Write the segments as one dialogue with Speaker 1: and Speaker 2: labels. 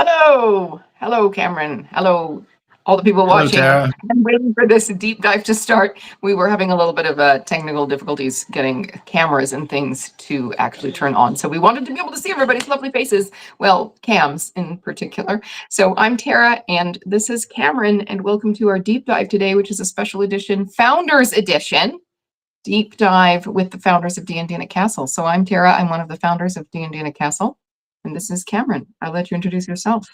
Speaker 1: Hello. Hello, Cameron. Hello, all the people
Speaker 2: Hello,
Speaker 1: watching
Speaker 2: Tara.
Speaker 1: and waiting for this deep dive to start. We were having a little bit of technical difficulties getting cameras and things to actually turn on. So we wanted to be able to see everybody's lovely faces. Well, Cam's in particular. So I'm Tara and this is Cameron, and welcome to our deep dive today, which is a special edition, Founders Edition. Deep dive with the founders of D&D Castle. So I'm Tara. I'm one of the founders of D&D Castle. And this is Cameron. I'll let you introduce yourself.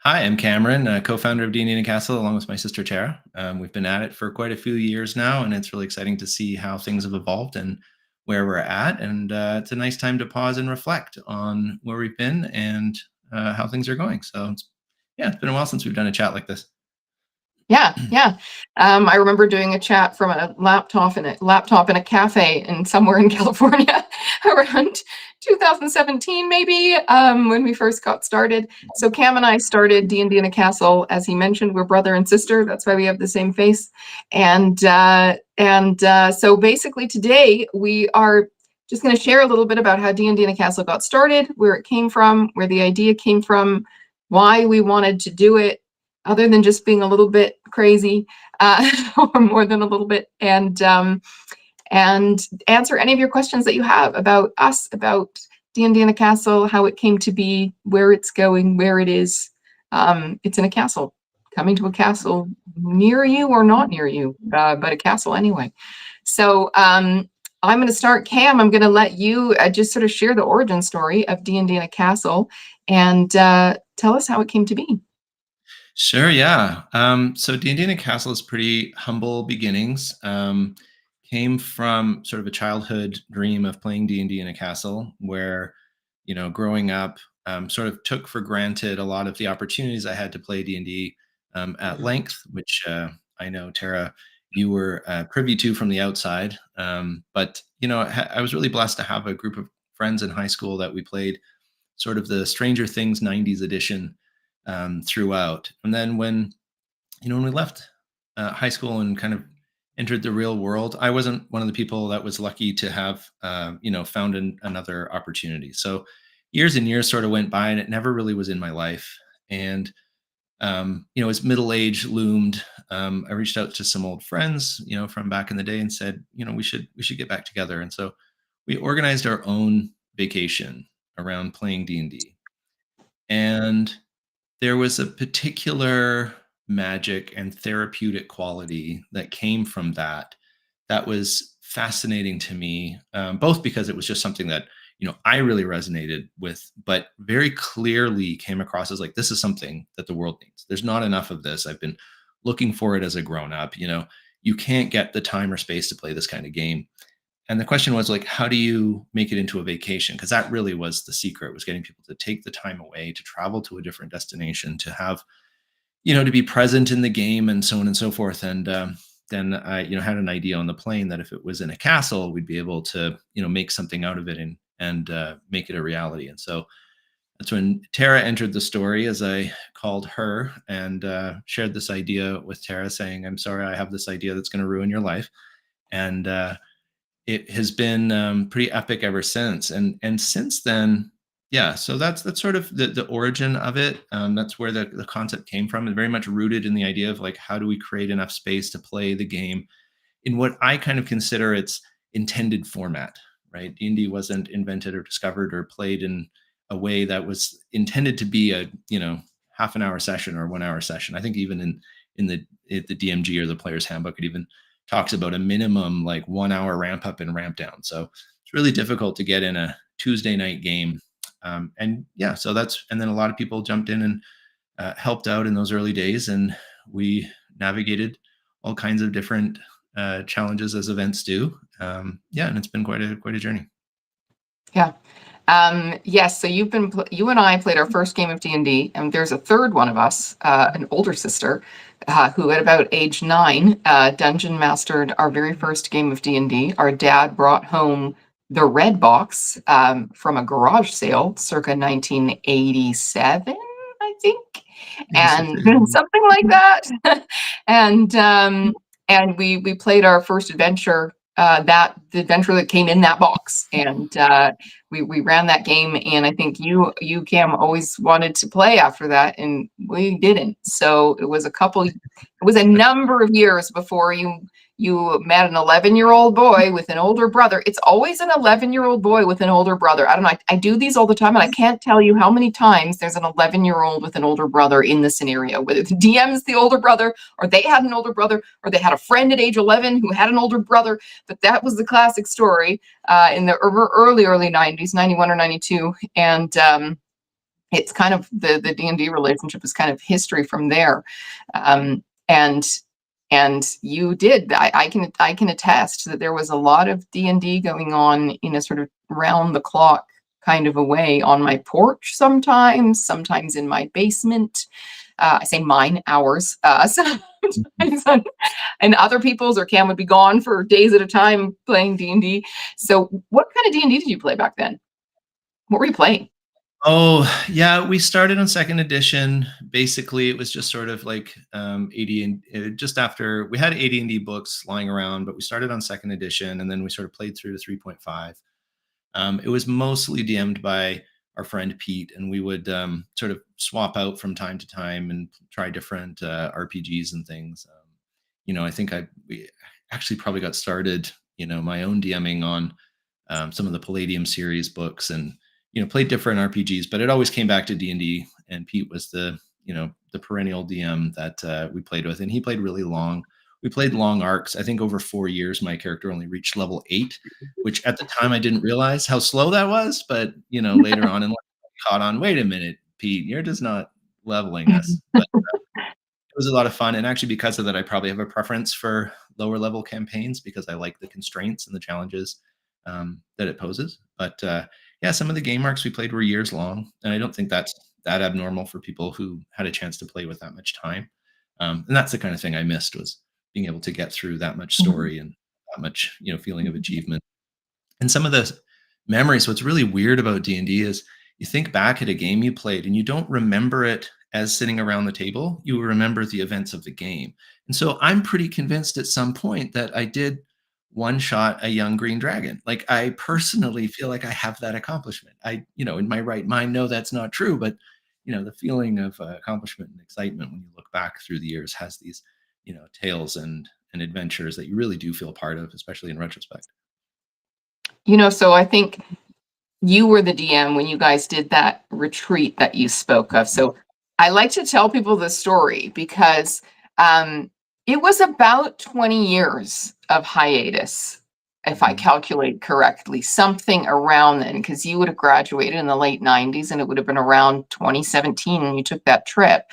Speaker 2: Hi, I'm Cameron, co-founder of D&D Castle, along with my sister Tara. We've been at it for quite a few years now, and it's really exciting to see how things have evolved and where we're at. And it's a nice time to pause and reflect on where we've been and how things are going. So, it's been a while since we've done a chat like this.
Speaker 1: Yeah. I remember doing a chat from a laptop in a cafe in somewhere in California around 2017, maybe, when we first got started. So Cam and I started D&D in a Castle. As he mentioned, we're brother and sister. That's why we have the same face. And so basically today we are just going to share a little bit about how D&D in a Castle got started, where it came from, where the idea came from, why we wanted to do it, other than just being a little bit crazy, or more than a little bit, and answer any of your questions that you have about us, about D&D in a Castle, how it came to be, where it's going, where it is. It's in a castle, coming to a castle near you or not near you, but a castle anyway. So I'm going to start. Cam, I'm going to let you just sort of share the origin story of D&D in a Castle and tell us how it came to be.
Speaker 2: Sure, yeah. So D&D Castle is pretty humble beginnings. Came from sort of a childhood dream of playing D&D in a castle where, growing up, sort of took for granted a lot of the opportunities I had to play D&D at length, which I know, Tara, you were privy to from the outside. But, I was really blessed to have a group of friends in high school that we played sort of the Stranger Things 90s edition throughout. And then when we left high school and kind of entered the real world, I wasn't one of the people that was lucky to have, found another opportunity. So years and years sort of went by and it never really was in my life. And, as middle age loomed, I reached out to some old friends, from back in the day and said, we should get back together. And so we organized our own vacation around playing D&D. And there was a particular magic and therapeutic quality that came from that was fascinating to me, both because it was just something that I really resonated with, but very clearly came across as like, this is something that the world needs. There's not enough of this. I've been looking for it as a grown up. You can't get the time or space to play this kind of game. And the question was like, how do you make it into a vacation? Because that really was the secret, was getting people to take the time away, to travel to a different destination, to have, to be present in the game and so on and so forth. And then I, had an idea on the plane that if it was in a castle, we'd be able to, make something out of it and make it a reality. And so that's when Tara entered the story, as I called her and shared this idea with Tara, saying, I'm sorry, I have this idea that's going to ruin your life. And it has been pretty epic ever since. And since then, yeah, so that's sort of the origin of it. That's where the concept came from, and very much rooted in the idea of like, how do we create enough space to play the game in what I kind of consider its intended format, right? D&D wasn't invented or discovered or played in a way that was intended to be a, half an hour session or 1 hour session. I think even in the DMG or the player's handbook, it even talks about a minimum like 1 hour ramp up and ramp down. So it's really difficult to get in a Tuesday night game. And then a lot of people jumped in and helped out in those early days. And we navigated all kinds of different challenges as events do. And it's been quite a journey.
Speaker 1: Yeah. Yes. So you and I played our first game of D&D, and there's a third one of us, an older sister, who at about age 9 dungeon mastered our very first game of D&D. Our dad brought home the red box from a garage sale circa 1987, I think, and something like that. And we played our first adventure that the adventure that came in that box, and we ran that game. And I think you Cam always wanted to play after that, and we didn't. So it was a number of years before you met an 11-year-old boy with an older brother. It's always an 11-year-old boy with an older brother. I don't know. I do these all the time, and I can't tell you how many times there's an 11-year-old with an older brother in the scenario, whether the DM's the older brother, or they had an older brother, or they had a friend at age 11 who had an older brother. But that was the classic story in the early 90s, 91 or 92. And it's kind of the D&D relationship is kind of history from there. Um, and you did. I can attest that there was a lot of D&D going on in a sort of round the clock kind of a way on my porch sometimes in my basement. I say mine, ours, sometimes and other people's, or Cam would be gone for days at a time playing D&D. So what kind of D&D did you play back then? What were you playing?
Speaker 2: Oh, yeah, we started on second edition. Basically, it was just sort of like 80 and just after we had AD&D books lying around, but we started on second edition and then we sort of played through to 3.5. It was mostly DM'd by our friend Pete, and we would sort of swap out from time to time and try different RPGs and things. I think we actually probably got started, my own DMing on some of the Palladium series books, and played different RPGs, but it always came back to D&D. And Pete was the perennial DM that we played with, and he played really long. We played long arcs. I think over 4 years, my character only reached level 8, which at the time I didn't realize how slow that was. But later on in life, I caught on. Wait a minute, Pete, you're just not leveling us. But it was a lot of fun, and actually because of that, I probably have a preference for lower level campaigns because I like the constraints and the challenges that it poses. But yeah, some of the game arcs we played were years long, and I don't think that's that abnormal for people who had a chance to play with that much time. And that's the kind of thing I missed, was being able to get through that much story and that much feeling of achievement. And some of the memories, what's really weird about D&D is you think back at a game you played and you don't remember it as sitting around the table. You remember the events of the game. And so I'm pretty convinced at some point that I did one shot a young green dragon. Like, I personally feel like I have that accomplishment. In my right mind, know that's not true, but the feeling of accomplishment and excitement when you look back through the years has these, tales and adventures that you really do feel part of, especially in retrospect.
Speaker 1: So I think you were the DM when you guys did that retreat that you spoke of. So I like to tell people the story because it was about 20 years of hiatus, if I calculate correctly, something around then, because you would have graduated in the late 90s and it would have been around 2017 when you took that trip.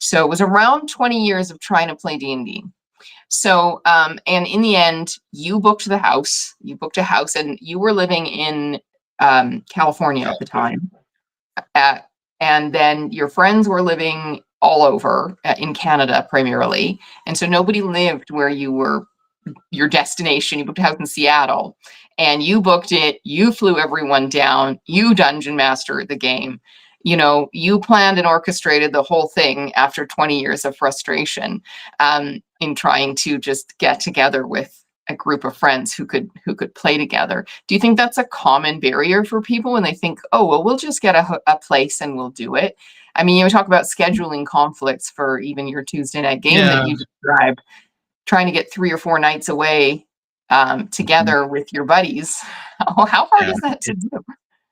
Speaker 1: So it was around 20 years of trying to play D&D. So, and in the end, you booked a house, and you were living in California at the time. And then your friends were living all over in Canada primarily. And so nobody lived where you were, your destination. You booked a house in Seattle and you booked it. You flew everyone down. You dungeon mastered the game. You planned and orchestrated the whole thing after 20 years of frustration in trying to just get together with a group of friends who could play together. Do you think that's a common barrier for people when they think, oh, well, we'll just get a place and we'll do it? I mean, you talk about scheduling conflicts for even your Tuesday night game that
Speaker 2: Yeah.
Speaker 1: you described, trying to get 3 or 4 nights away together with your buddies. How hard
Speaker 2: Yeah.
Speaker 1: is that to do?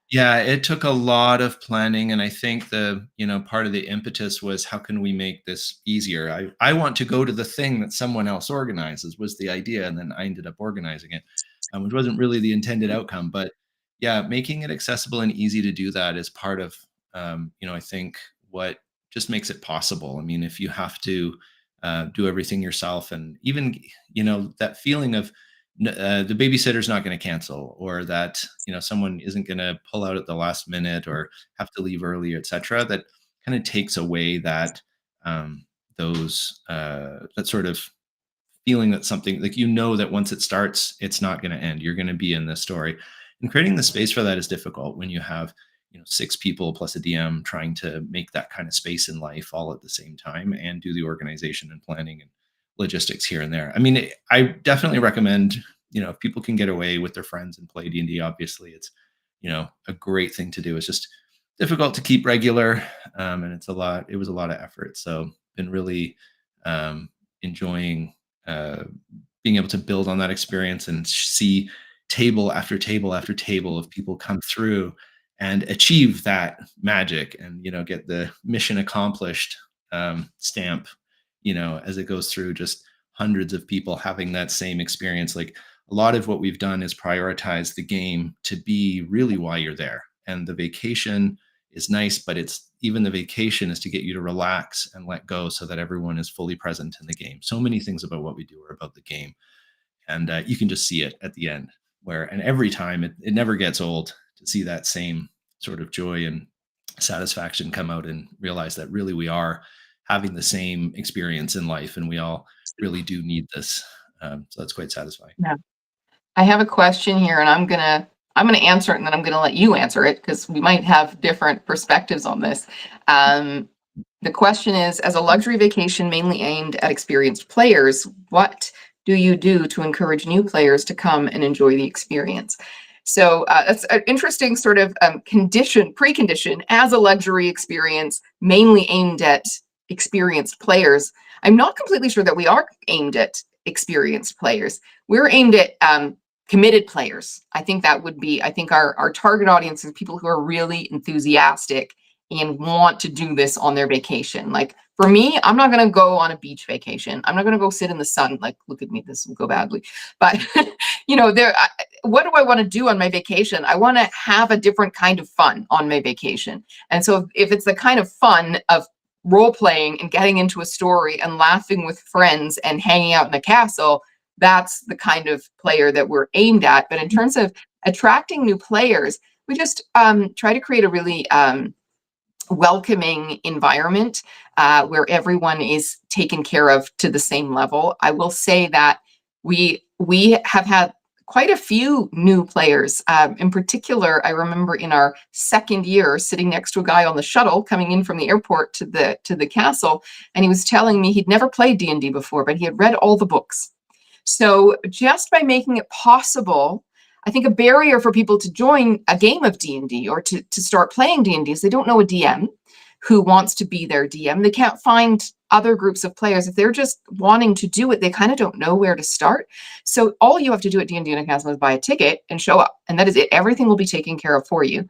Speaker 2: Yeah, it took a lot of planning, and I think part of the impetus was, how can we make this easier? I want to go to the thing that someone else organizes, was the idea, and then I ended up organizing it, which wasn't really the intended outcome. But yeah, making it accessible and easy to do that is part of I think what just makes it possible. I mean, if you have to do everything yourself, and even that feeling of the babysitter's not going to cancel, or that someone isn't going to pull out at the last minute or have to leave early, etc., that kind of takes away that that sort of feeling that something, like, that once it starts, it's not going to end. You're going to be in this story, and creating the space for that is difficult when you have 6 people plus a DM trying to make that kind of space in life all at the same time and do the organization and planning and logistics here and there. I mean, I definitely recommend if people can get away with their friends and play D&D, obviously it's, a great thing to do. It's just difficult to keep regular, and it was a lot of effort. So been really enjoying uh, being able to build on that experience and see table after table after table of people come through and achieve that magic, and get the mission accomplished stamp, as it goes through, just hundreds of people having that same experience. Like, a lot of what we've done is prioritize the game to be really why you're there, and the vacation is nice, but it's even the vacation is to get you to relax and let go so that everyone is fully present in the game. So many things about what we do are about the game, and you can just see it at the end, and every time it never gets old to see that same sort of joy and satisfaction come out, and realize that really we are having the same experience in life, and we all really do need this. So that's quite satisfying.
Speaker 1: Yeah. I have a question here, and I'm gonna answer it, and then I'm gonna let you answer it because we might have different perspectives on this. Um, the question is, as a luxury vacation mainly aimed at experienced players, what do you do to encourage new players to come and enjoy the experience? So that's an interesting sort of precondition as a luxury experience mainly aimed at experienced players. I'm not completely sure that we are aimed at experienced players. We're aimed at committed players. I think our target audience is people who are really enthusiastic and want to do this on their vacation. Like for me, I'm not going to go on a beach vacation. I'm not going to go sit in the sun. Like, look at me, this will go badly. But what do I want to do on my vacation? I want to have a different kind of fun on my vacation. And so if it's the kind of fun of role playing and getting into a story and laughing with friends and hanging out in a castle, that's the kind of player that we're aimed at. But in terms of attracting new players, we just try to create a really welcoming environment where everyone is taken care of to the same level. I will say that we have had quite a few new players. In particular, I remember in our second year sitting next to a guy on the shuttle coming in from the airport to the castle, and he was telling me he'd never played D&D before, but he had read all the books. So just by making it possible, I think a barrier for people to join a game of D&D or to start playing D&D is they don't know a DM who wants to be their DM. They can't find other groups of players. If they're just wanting to do it, they kind of don't know where to start. So all you have to do at D&D in a Castle is buy a ticket and show up. And that is it. Everything will be taken care of for you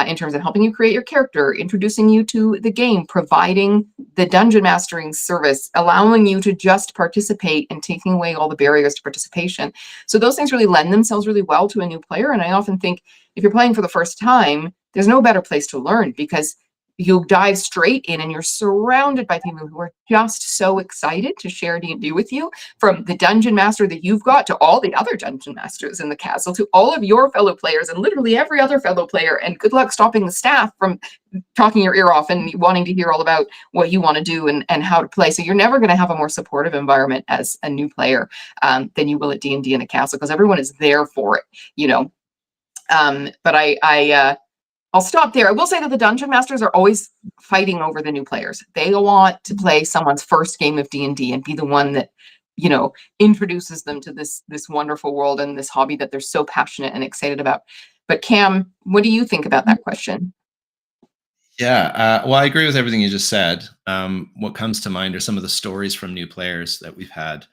Speaker 1: in terms of helping you create your character, introducing you to the game, providing the dungeon mastering service, allowing you to just participate and taking away all the barriers to participation. So those things really lend themselves really well to a new player. And I often think if you're playing for the first time, there's no better place to learn because you dive straight in and you're surrounded by people who are just so excited to share D&D with you, from the dungeon master that you've got to all the other dungeon masters in the castle to all of your fellow players and literally every other fellow player. And good luck stopping the staff from talking your ear off and wanting to hear all about what you want to do and how to play. So you're never going to have a more supportive environment as a new player than you will at D&D in a castle because everyone is there for it. But I'll stop there. I will say that the dungeon masters are always fighting over the new players. They want to play someone's first game of D&D and be the one that, introduces them to this wonderful world and this hobby that they're so passionate and excited about. But Cam, what do you think about that question?
Speaker 2: Yeah, well, I agree with everything you just said. What comes to mind are some of the stories from new players that we've had.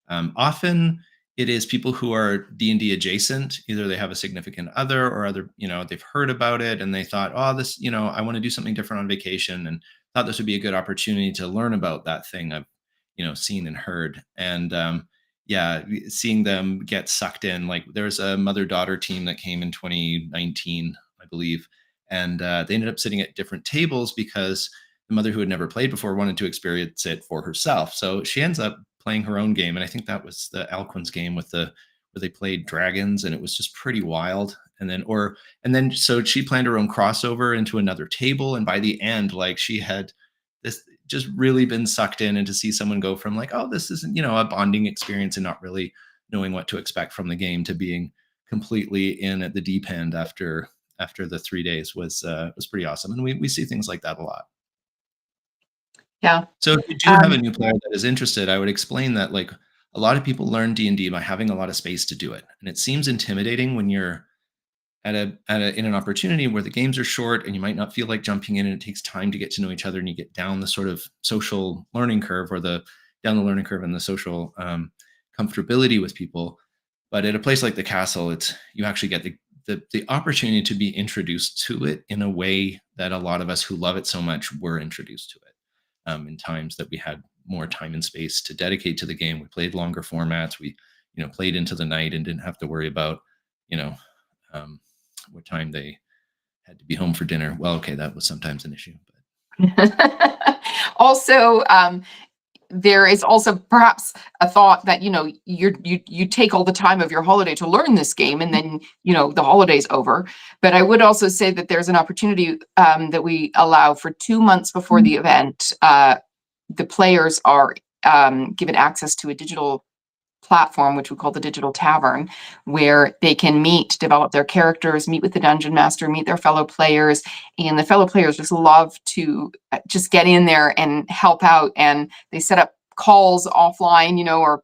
Speaker 2: Often it is people who are D&D adjacent. Either they have a significant other or they've heard about it and they thought, oh, this, I want to do something different on vacation, and thought this would be a good opportunity to learn about that thing I've, seen and heard. And yeah, seeing them get sucked in. Like, there's a mother-daughter team that came in 2019, I believe, and they ended up sitting at different tables because the mother, who had never played before, wanted to experience it for herself. So she ends up playing her own game, and I think that was the Alquins game where they played dragons, and it was just pretty wild. And then so she planned her own crossover into another table, and by the end, like, she had this just really been sucked in, and to see someone go from like, oh, this isn't a bonding experience and not really knowing what to expect from the game, to being completely in at the deep end after the 3 days was pretty awesome. And we see things like that a lot.
Speaker 1: Yeah.
Speaker 2: So if you do have a new player that is interested, I would explain that, like, a lot of people learn D&D by having a lot of space to do it. And it seems intimidating when you're in an opportunity where the games are short and you might not feel like jumping in, and it takes time to get to know each other and you get down the sort of social learning curve, or the down the learning curve and the social comfortability with people. But at a place like the castle, it's you actually get the opportunity to be introduced to it in a way that a lot of us who love it so much were introduced to it, in times that we had more time and space to dedicate to the game. We played longer formats. We, played into the night and didn't have to worry about, you know, um, what time they had to be home for dinner. Well, okay, that was sometimes an issue, but
Speaker 1: Also, there is also perhaps a thought that you take all the time of your holiday to learn this game, and then the holiday's over. But I would also say that there's an opportunity that we allow for 2 months before the event. The players are given access to a digital platform, which we call the Digital Tavern, where they can meet, develop their characters, meet with the dungeon master, meet their fellow players, and the fellow players just love to just get in there and help out. And they set up calls offline, or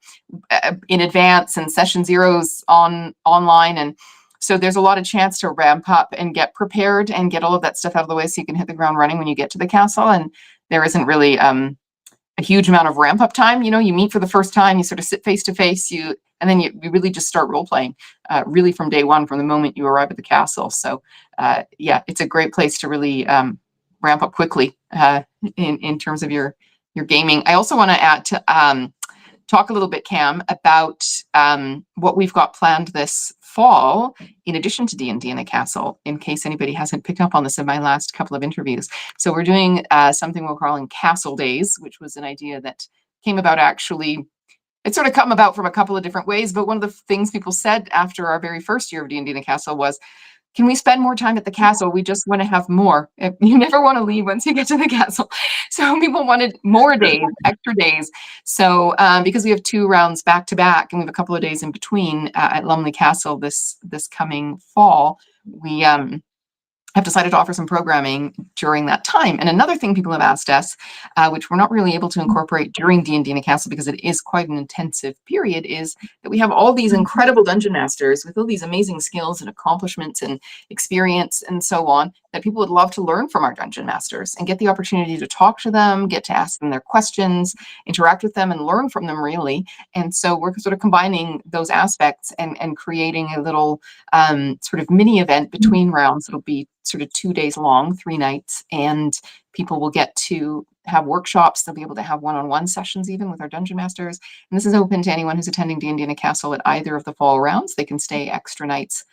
Speaker 1: in advance, and session zeros online. And so there's a lot of chance to ramp up and get prepared and get all of that stuff out of the way so you can hit the ground running when you get to the castle. And there isn't really a huge amount of ramp up time. You meet for the first time, you sort of sit face to face, and then you really just start role playing, really from day one, from the moment you arrive at the castle. So, yeah, it's a great place to really ramp up quickly in terms of your gaming. I also want to add to talk a little bit, Cam, about what we've got planned this fall, in addition to D&D in a castle, in case anybody hasn't picked up on this in my last couple of interviews. So we're doing something we're calling Castle Days, which was an idea that came about actually. It's sort of come about from a couple of different ways, but one of the things people said after our very first year of D&D in a castle was, can we spend more time at the castle? We just want to have more. You never want to leave once you get to the castle. So people wanted more days, extra days. So because we have 2 rounds back to back, and we have a couple of days in between at Lumley Castle this coming fall, we have decided to offer some programming during that time. And another thing people have asked us, which we're not really able to incorporate during D&D in a castle because it is quite an intensive period, is that we have all these incredible dungeon masters with all these amazing skills and accomplishments and experience and so on, that people would love to learn from our dungeon masters and get the opportunity to talk to them, get to ask them their questions, interact with them, and learn from them, really. And so we're sort of combining those aspects and creating a little sort of mini event between rounds. It'll be sort of 2 days long, 3 nights, and people will get to have workshops. They'll be able to have one-on-one sessions even with our dungeon masters. And this is open to anyone who's attending D&D in a castle at either of the fall rounds. They can stay extra nights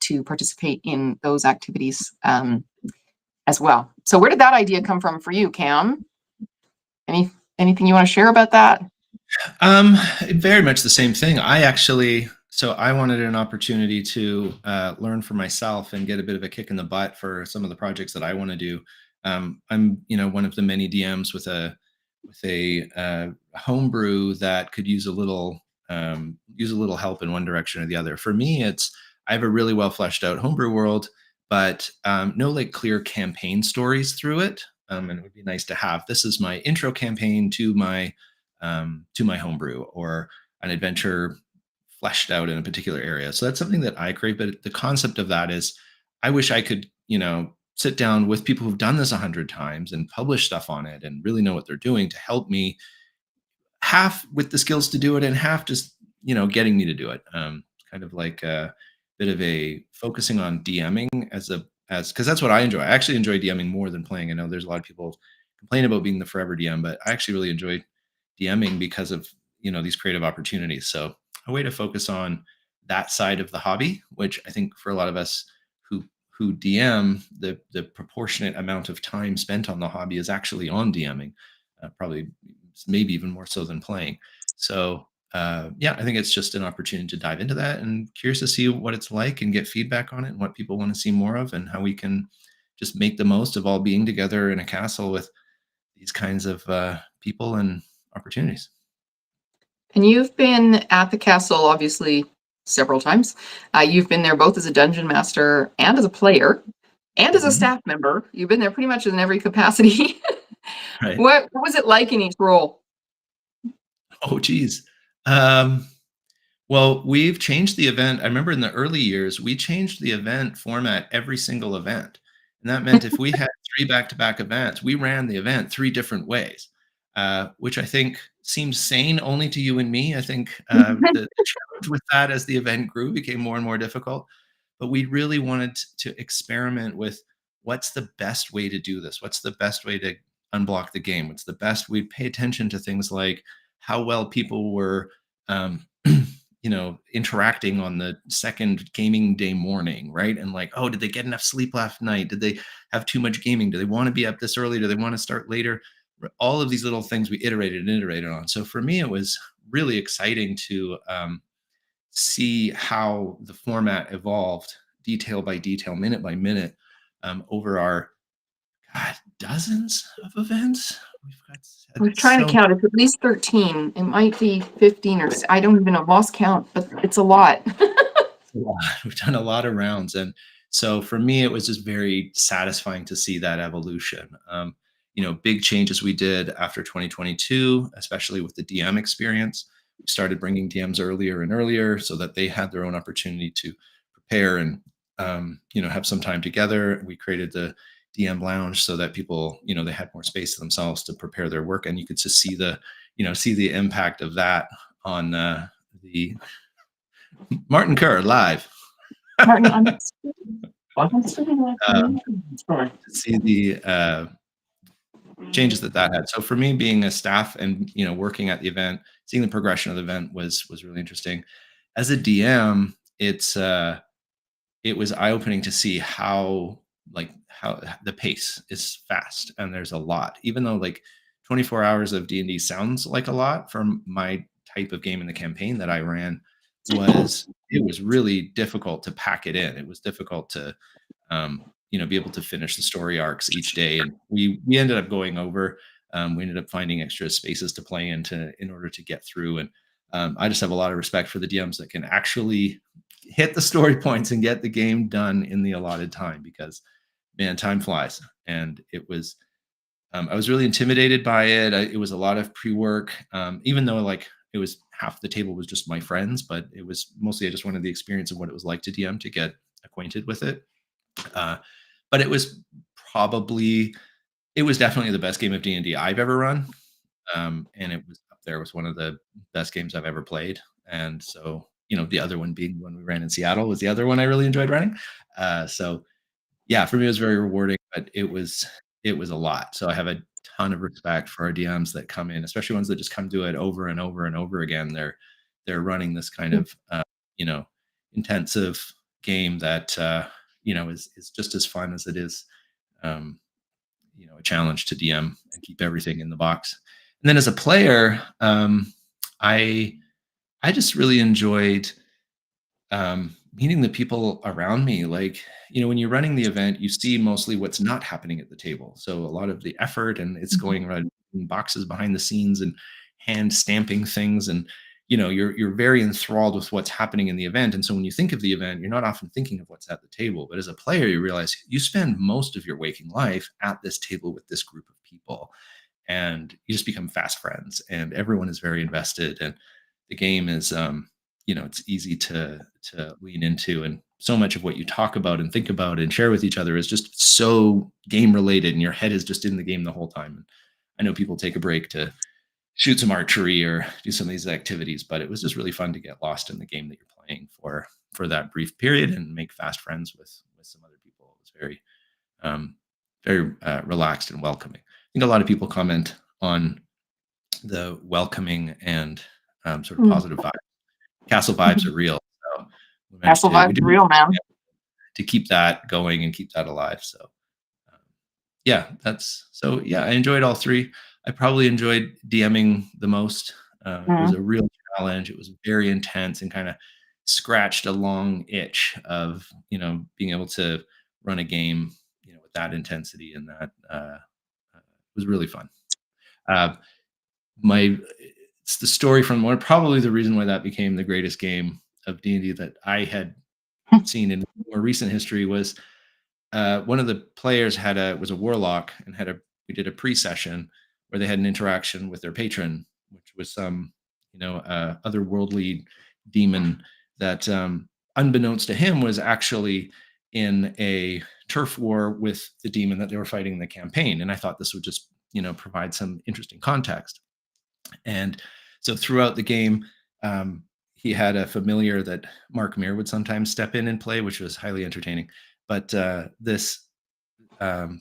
Speaker 1: to participate in those activities as well. So where did that idea come from for you, Cam? Anything you want to share about that?
Speaker 2: Very much the same thing. I wanted an opportunity to learn for myself and get a bit of a kick in the butt for some of the projects that I want to do. I'm, one of the many DMs with a homebrew that could use a little help in one direction or the other. For me, I have a really well fleshed out homebrew world, but no like clear campaign stories through it. And it would be nice to have. This is my intro campaign to my homebrew, or an adventure fleshed out in a particular area. So that's something that I create. But the concept of that is, I wish I could, sit down with people who've done this 100 times and publish stuff on it and really know what they're doing, to help me, half with the skills to do it and half just, getting me to do it. Kind of like a bit of a focusing on DMing because that's what I enjoy. I actually enjoy DMing more than playing. I know there's a lot of people complain about being the forever DM, but I actually really enjoy DMing because of, these creative opportunities. So a way to focus on that side of the hobby, which I think for a lot of us who DM, the proportionate amount of time spent on the hobby is actually on DMing, probably maybe even more so than playing. So yeah, I think it's just an opportunity to dive into that, and curious to see what it's like and get feedback on it and what people want to see more of, and how we can just make the most of all being together in a castle with these kinds of people and opportunities.
Speaker 1: And you've been at the castle, obviously, several times. You've been there both as a dungeon master and as a player and as a
Speaker 2: Mhm.
Speaker 1: staff member. You've been there pretty much in every capacity.
Speaker 2: Right.
Speaker 1: What was it like in each role?
Speaker 2: Oh, geez. Um, well, we've changed the event. I remember in the early years, we changed the event format every single event. And that meant if we had 3 back-to-back events, we ran the event 3 different ways, which I think seems sane only to you and me. I think, the challenge with that as the event grew became more and more difficult. But we really wanted to experiment with what's the best way to do this? What's the best way to unblock the game? What's the best we pay attention to things like how well people were, um, interacting on the second gaming day morning, right? And like, oh, did they get enough sleep last night? Did they have too much gaming? Do they want to be up this early? Do they want to start later? All of these little things we iterated and iterated on. So for me, it was really exciting to see how the format evolved detail by detail, minute by minute, over our dozens of events. We've got
Speaker 1: I was trying to
Speaker 2: so
Speaker 1: count. It's at least 13. It might be 15 or I don't even know. Lost count, but it's a lot.
Speaker 2: a lot. We've done a lot of rounds, and so for me, it was just very satisfying to see that evolution. Big changes we did after 2022, especially with the DM experience. We started bringing DMs earlier and earlier so that they had their own opportunity to prepare and have some time together. We created the DM lounge so that people, they had more space to themselves to prepare their work, and you could just see the impact of that on the Martin Kerr live.
Speaker 1: Martin, I'm
Speaker 2: um, to see the changes that had. So for me, being a staff and working at the event, seeing the progression of the event was really interesting. As a DM, it was eye opening to see how the pace is fast and there's a lot. Even though like 24 hours of D&D sounds like a lot from my type of game in the campaign that I ran, it was really difficult to pack it in. It was difficult to be able to finish the story arcs each day. And we ended up going over. We ended up finding extra spaces to play into in order to get through. And I just have a lot of respect for the DMs that can actually hit the story points and get the game done in the allotted time because man, time flies. And I was really intimidated by it. It was a lot of pre-work, even though like it was half the table was just my friends, but it was mostly I just wanted the experience of what it was like to DM to get acquainted with it. Uh, but probably it was definitely the best game of D&D I've ever run, and it was up there with one of the best games I've ever played. And so, the other one being when we ran in Seattle was the other one I really enjoyed running. So yeah, for me, it was very rewarding, but it was a lot. So I have a ton of respect for our DMs that come in, especially ones that just come do it over and over and over again. They're running this kind of you know intensive game that is just as fun as it is um, a challenge to DM and keep everything in the box. And then as a player, I I just really enjoyed meeting the people around me. Like, when you're running the event, you see mostly what's not happening at the table. So a lot of the effort and it's
Speaker 1: Mhm.
Speaker 2: going around in boxes behind the scenes and hand stamping things. And, you're very enthralled with what's happening in the event. And so when you think of the event, you're not often thinking of what's at the table. But as a player, you realize you spend most of your waking life at this table with this group of people and you just become fast friends and everyone is very invested and the game is it's easy to lean into and so much of what you talk about and think about and share with each other is just so game related and your head is just in the game the whole time. And I know people take a break to shoot some archery or do some of these activities, but it was just really fun to get lost in the game that you're playing for that brief period and make fast friends with some other people. It was um, very relaxed and welcoming. I think a lot of people comment on the welcoming and sort of
Speaker 1: Mm.
Speaker 2: positive vibes. Castle vibes
Speaker 1: Mhm.
Speaker 2: are real. So
Speaker 1: Castle
Speaker 2: we
Speaker 1: vibes,
Speaker 2: do
Speaker 1: real man.
Speaker 2: to keep that going and keep that alive. So um, yeah, I enjoyed all three. I probably enjoyed DMing the most. It was
Speaker 1: Mm.
Speaker 2: a real challenge. It was very intense and kind of scratched a long itch of being able to run a game with that intensity and that was really fun. Uh, my it's the story from one probably the reason why that became the greatest game of D&D that I had seen in more recent history was one of the players was a warlock and we did a pre-session where they had an interaction with their patron, which was some otherworldly demon that, unbeknownst to him, was actually in a turf war with the demon that they were fighting in the campaign. And I thought this would just, provide some interesting context. And so throughout the game, he had a familiar that Mark Mir would sometimes step in and play, which was highly entertaining. But this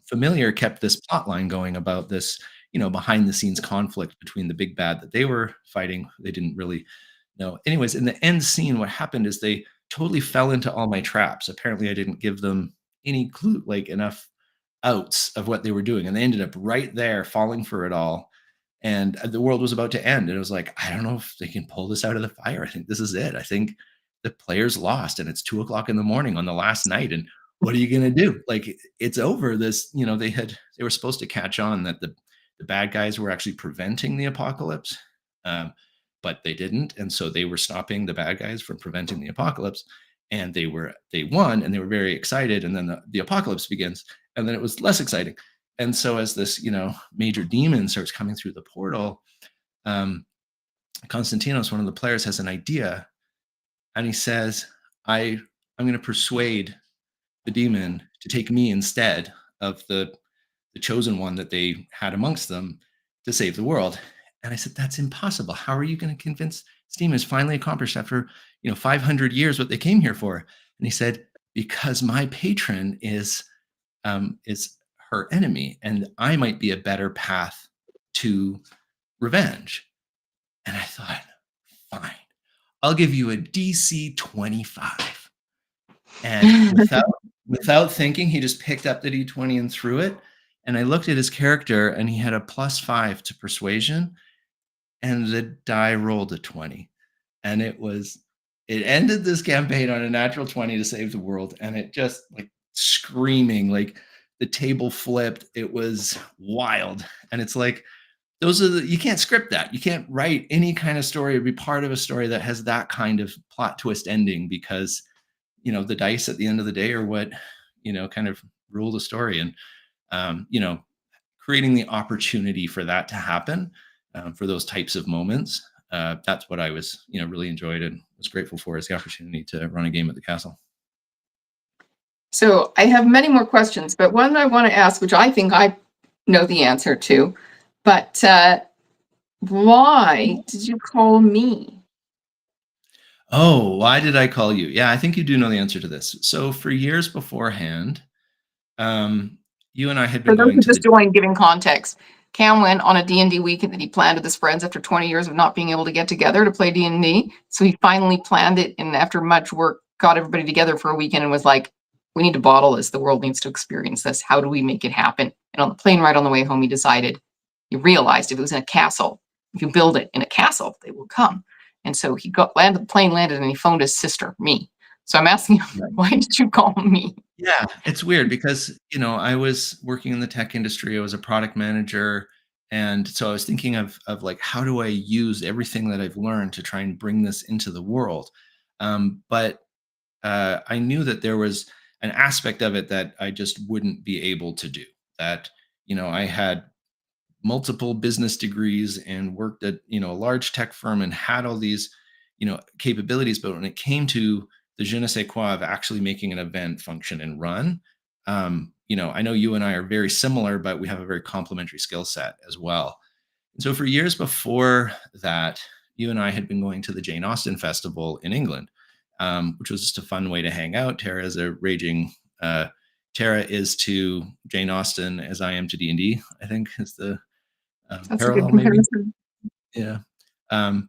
Speaker 2: familiar kept this plot line going about this, behind the scenes conflict between the big bad that they were fighting. They didn't really know. Anyways, in the end scene, what happened is they totally fell into all my traps. Apparently, I didn't give them any clue, like enough outs of what they were doing. And they ended up right there falling for it all. And the world was about to end. And it was like, I don't know if they can pull this out of the fire. I think this is it. I think the players lost and it's 2 o'clock in the morning on the last night. And what are you going to do? Like, it's over. They were supposed to catch on that the bad guys were actually preventing the apocalypse. Um, but they didn't. And so they were stopping the bad guys from preventing the apocalypse. And they won and they were very excited. And then the apocalypse begins. And then it was less exciting. And so as this, major demon starts coming through the portal, um, Konstantinos, one of the players, has an idea, and he says, I'm going to persuade the demon to take me instead of the chosen one that they had amongst them to save the world. And I said, that's impossible. How are you going to convince this demon has finally accomplished after 500 years what they came here for? And he said, because my patron is her enemy, and I might be a better path to revenge. And I thought, fine, I'll give you a DC 25. And without thinking, he just picked up the D20 and threw it. And I looked at his character, and he had a +5 to persuasion, and the die rolled a 20. And it ended this campaign on a natural 20 to save the world. And it just, like, screaming, like the table flipped. It was wild. And it's like, you can't script that. You can't write any kind of story or be part of a story that has that kind of plot twist ending, because the dice at the end of the day are what kind of rule the story. And creating the opportunity for that to happen, for those types of moments, that's what I was really enjoyed and was grateful for, is the opportunity to run a game at the castle.
Speaker 1: So I have many more questions, but one I want to ask, which I think I know the answer to, but why did you call me?
Speaker 2: Oh, why did I call you? Yeah, I think you do know the answer to this. So for years beforehand, you and I had
Speaker 1: For
Speaker 2: been
Speaker 1: those
Speaker 2: going
Speaker 1: who
Speaker 2: to
Speaker 1: just
Speaker 2: the
Speaker 1: joined, giving context, Cam went on a D&D weekend that he planned with his friends after 20 years of not being able to get together to play D&D. So he finally planned it, and after much work, got everybody together for a weekend and was like, we need to bottle this. The world needs to experience this. How do we make it happen? And on the plane ride on the way home, he realized if it was in a castle, if you build it in a castle, they will come. And so the plane landed, and he phoned his sister, me. So I'm asking him, why did you call me?
Speaker 2: Yeah, it's weird because, I was working in the tech industry. I was a product manager. And so I was thinking of like, how do I use everything that I've learned to try and bring this into the world? But I knew that there was an aspect of it that I just wouldn't be able to do. That, I had multiple business degrees and worked at a large tech firm and had all these capabilities, but when it came to the je ne sais quoi of actually making an event function and run, I know you and I are very similar, but we have a very complementary skill set as well. And so for years before that, you and I had been going to the Jane Austen Festival in England, which was just a fun way to hang out. Tara is to Jane Austen as I am to D&D, I think is the
Speaker 1: That's a good
Speaker 2: parallel, maybe.
Speaker 1: comparison.
Speaker 2: Yeah.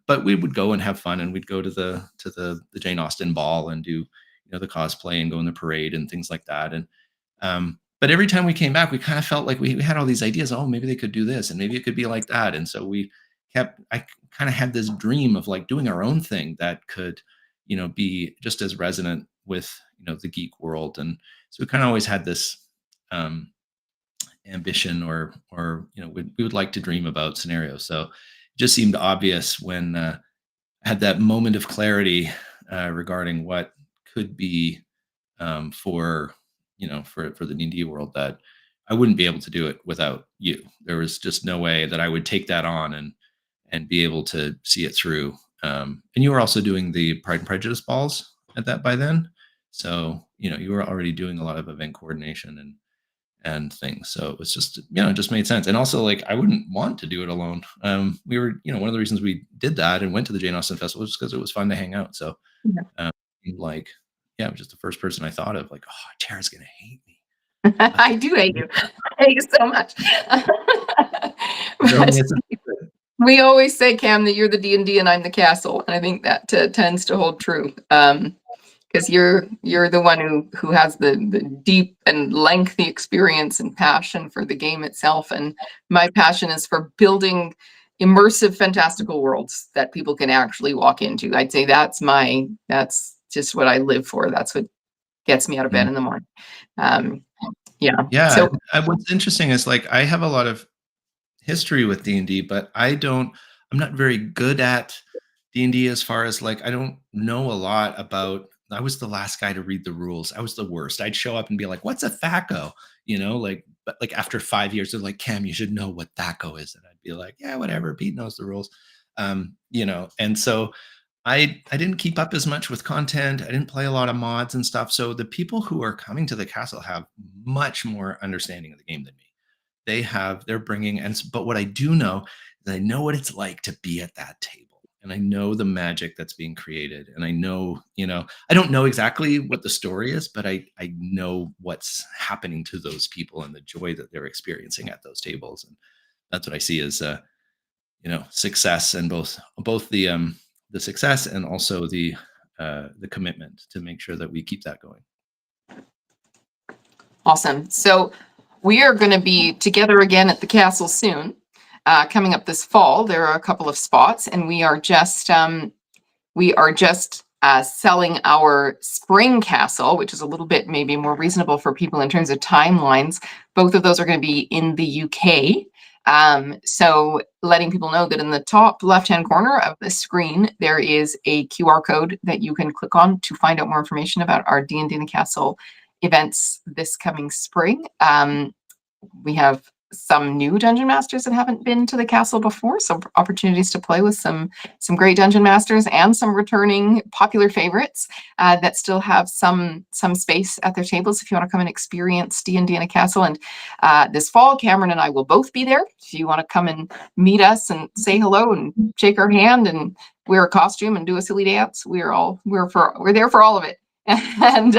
Speaker 2: But we would go and have fun, and we'd go to the Jane Austen ball and do the cosplay and go in the parade and things like that. And but every time we came back, we kind of felt like we had all these ideas. Oh, maybe they could do this, and maybe it could be like that. And so I kind of had this dream of like doing our own thing that could be just as resonant with the geek world. And so we kind of always had this ambition, or we would like to dream about scenarios. So it just seemed obvious when I had that moment of clarity regarding what could be for for the D&D world, that I wouldn't be able to do it without you. There was just no way that I would take that on and be able to see it through. And you were also doing the Pride and Prejudice balls at that by then, so you were already doing a lot of event coordination and things. So it was just, it just made sense. And also, like, I wouldn't want to do it alone. We were, one of the reasons we did that and went to the Jane Austen Festival was because it was fun to hang out. So,
Speaker 1: Yeah.
Speaker 2: um, like, yeah, it was just the first person I thought of, like, oh, Tara's gonna hate me.
Speaker 1: I do hate you. I hate you so much.
Speaker 2: Throw me
Speaker 1: But
Speaker 2: as a-
Speaker 1: we always say, Cam, that you're the D&D and I'm the castle, and I think that tends to hold true. Because you're the one who has the deep and lengthy experience and passion for the game itself, and my passion is for building immersive, fantastical worlds that people can actually walk into. I'd say that's just what I live for. That's what gets me out of bed
Speaker 2: Mm.
Speaker 1: in the morning. Um, yeah.
Speaker 2: Yeah,
Speaker 1: So
Speaker 2: what's interesting is, like, I have a lot of history with D&D, but I'm not very good at D&D as far as, like, I don't know a lot about. I was the last guy to read the rules. I was the worst. I'd show up and be like, "What's a THACO?" Like, but like after 5 years, they're like, "Cam, you should know what THACO is." And I'd be like, "Yeah, whatever. Pete knows the rules." And so I didn't keep up as much with content. I didn't play a lot of mods and stuff. So the people who are coming to the castle have much more understanding of the game than me. They're bringing, but what I do know is I know what it's like to be at that table, and I know the magic that's being created, and I know, I don't know exactly what the story is, but I know what's happening to those people and the joy that they're experiencing at those tables. And that's what I see as success, and both the success and also the commitment to make sure that we keep that going.
Speaker 1: awesome. So we are going to be together again at the castle soon. Coming up this fall, there are a couple of spots, and we are just selling our spring castle, which is a little bit maybe more reasonable for people in terms of timelines. Both of those are going to be in the UK. So letting people know that in the top left-hand corner of the screen, there is a QR code that you can click on to find out more information about our D&D in the Castle events this coming spring. We have some new dungeon masters that haven't been to the castle before, so opportunities to play with some great dungeon masters and some returning popular favorites that still have some space at their tables if you want to come and experience D&D in a castle. And this fall, Cameron and I will both be there. If you want to come and meet us and say hello and shake our hand and wear a costume and do a silly dance, we're there for all of it. And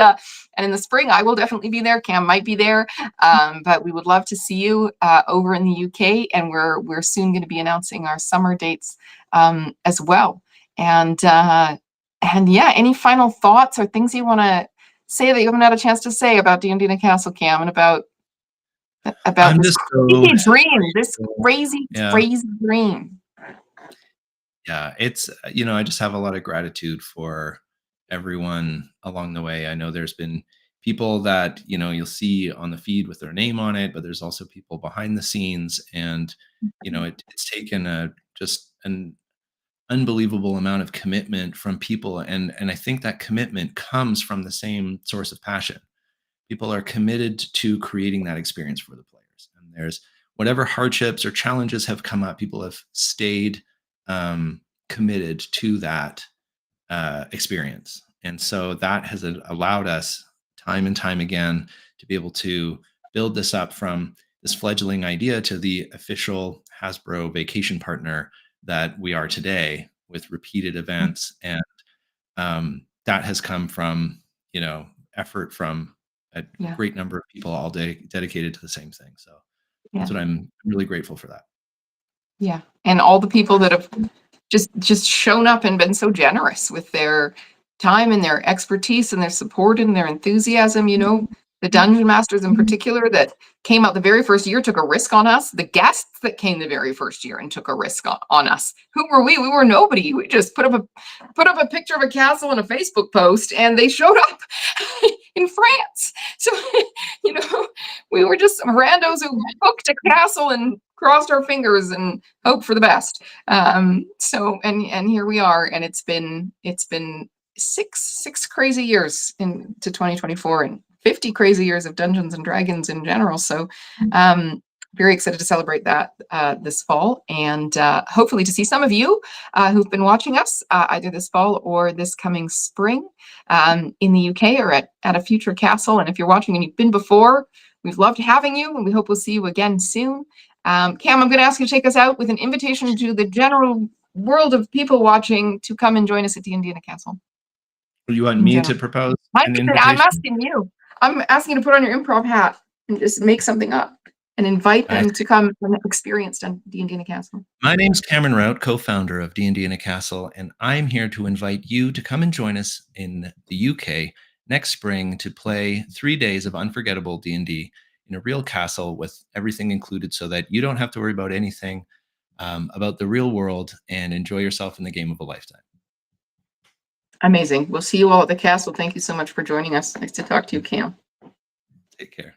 Speaker 1: in the spring, I will definitely be there. Cam might be there, but we would love to see you over in the UK. And we're soon going to be announcing our summer dates as well. And yeah, any final thoughts or things you want to say that you haven't had a chance to say about D&D in a Castle, Cam, and about
Speaker 2: I'm
Speaker 1: this
Speaker 2: just so
Speaker 1: crazy dream, this
Speaker 2: grateful.
Speaker 1: crazy,
Speaker 2: Yeah.
Speaker 1: crazy dream.
Speaker 2: Yeah, it's I just have a lot of gratitude for everyone along the way. I know there's been people that you'll see on the feed with their name on it, but there's also people behind the scenes, and it's taken just an unbelievable amount of commitment from people, and I think that commitment comes from the same source of passion. People are committed to creating that experience for the players, and there's whatever hardships or challenges have come up, people have stayed committed to that experience. And so that has allowed us time and time again to be able to build this up from this fledgling idea to the official Hasbro vacation partner that we are today, with repeated events. And that has come from effort from a
Speaker 1: Yeah,
Speaker 2: great number of people all day dedicated to the same thing. So
Speaker 1: yeah,
Speaker 2: that's what I'm really grateful for that.
Speaker 1: yeah. And all the people that have just shown up and been so generous with their time and their expertise and their support and their enthusiasm. The dungeon masters in particular that came out the very first year took a risk on us. The guests that came the very first year and took a risk on us. Who were we? We were nobody. We just put up a picture of a castle in a Facebook post, and they showed up in France. So we were just some randos who booked a castle and crossed our fingers and hoped for the best. So and here we are, and it's been six crazy years into 2024 and 50 crazy years of Dungeons and Dragons in general. So very excited to celebrate that this fall, and hopefully to see some of you who've been watching us either this fall or this coming spring in the UK or at a future castle. And if you're watching and you've been before, we've loved having you, and we hope we'll see you again soon. Cam, I'm going to ask you to take us out with an invitation to the general world of people watching to come and join us at D&D in a Castle.
Speaker 2: You want
Speaker 1: In
Speaker 2: me
Speaker 1: general.
Speaker 2: to propose
Speaker 1: I'm
Speaker 2: an invitation?
Speaker 1: asking you. I'm asking you to put on your improv hat and just make something up and invite
Speaker 2: I
Speaker 1: them to come and experience D&D in a Castle.
Speaker 2: My name's Cameron Rout, co-founder of D&D in a Castle, and I'm here to invite you to come and join us in the UK next spring to play 3 days of unforgettable D&D in a real castle with everything included, so that you don't have to worry about anything about the real world, and enjoy yourself in the game of a lifetime.
Speaker 1: Amazing. We'll see you all at the castle. Thank you so much for joining us. Nice to talk to you, Cam.
Speaker 2: Take care.